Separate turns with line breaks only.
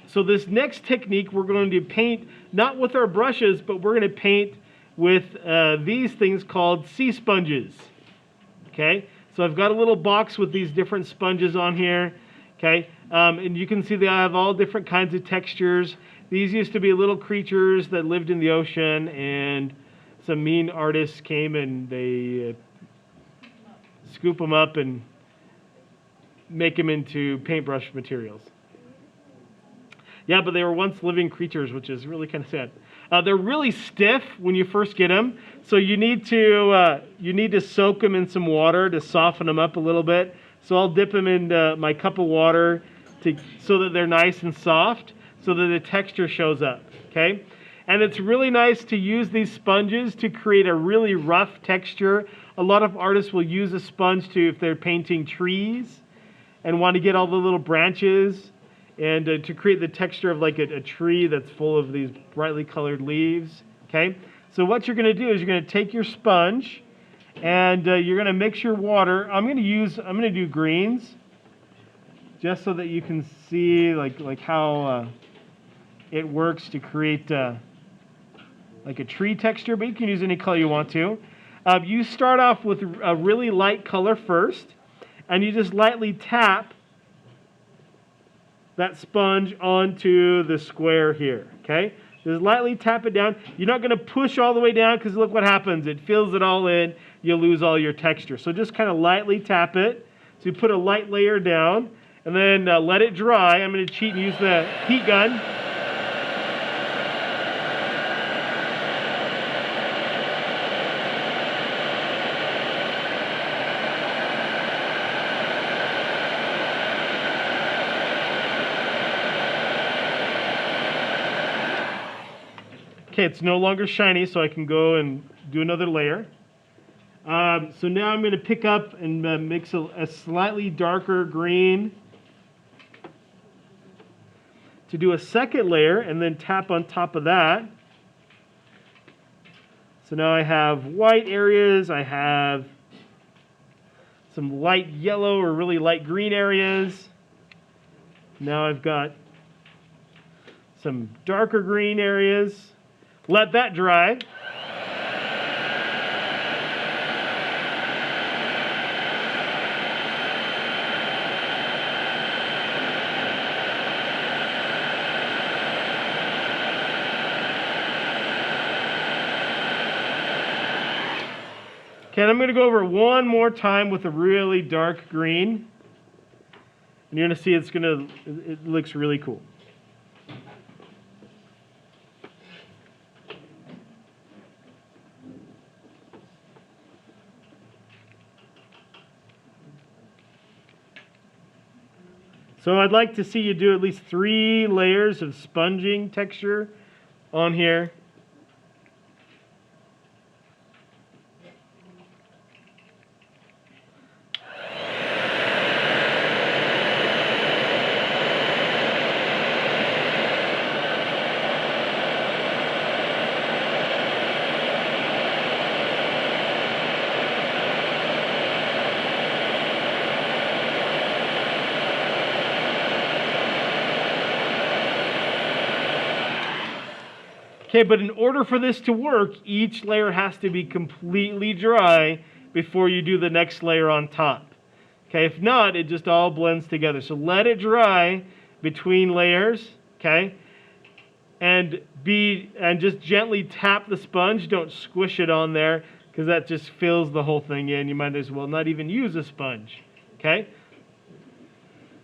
So this next technique, we're going to paint not with our brushes, but we're going to paint with these things called sea sponges. Okay, so I've got a little box with these different sponges on here. Okay, and you can see they have all different kinds of textures. These used to be little creatures that lived in the ocean, and some mean artists came and they scoop them up and make them into paintbrush materials. Yeah, but they were once living creatures, which is really kind of sad. They're really stiff when you first get them, so you need to soak them in some water to soften them up a little bit. So I'll dip them in my cup of water so that they're nice and soft, so that the texture shows up. Okay, and it's really nice to use these sponges to create a really rough texture. A lot of artists will use a sponge if they're painting trees and want to get all the little branches, and to create the texture of like a tree that's full of these brightly colored leaves. Okay, so what you're going to do is you're going to take your sponge and you're going to mix your water. I'm going to do greens, just so that you can see like how it works to create like a tree texture. But you can use any color you want to. You start off with a really light color first, and you just lightly tap that sponge onto the square here, okay? Just lightly tap it down. You're not going to push all the way down, because look what happens. It fills it all in. You'll lose all your texture. So just kind of lightly tap it. So you put a light layer down, and then let it dry. I'm going to cheat and use the heat gun. Okay, it's no longer shiny, so I can go and do another layer. So now I'm going to pick up and mix a slightly darker green to do a second layer, and then tap on top of that. So now I have white areas, I have some light yellow or really light green areas. Now I've got some darker green areas. Let that dry. Okay, and I'm going to go over one more time with a really dark green. And you're going to see it looks really cool. So I'd like to see you do at least 3 layers of sponging texture on here. Okay, but in order for this to work, each layer has to be completely dry before you do the next layer on top. Okay, if not, it just all blends together. So let it dry between layers, okay? And just gently tap the sponge. Don't squish it on there, because that just fills the whole thing in. You might as well not even use a sponge. Okay?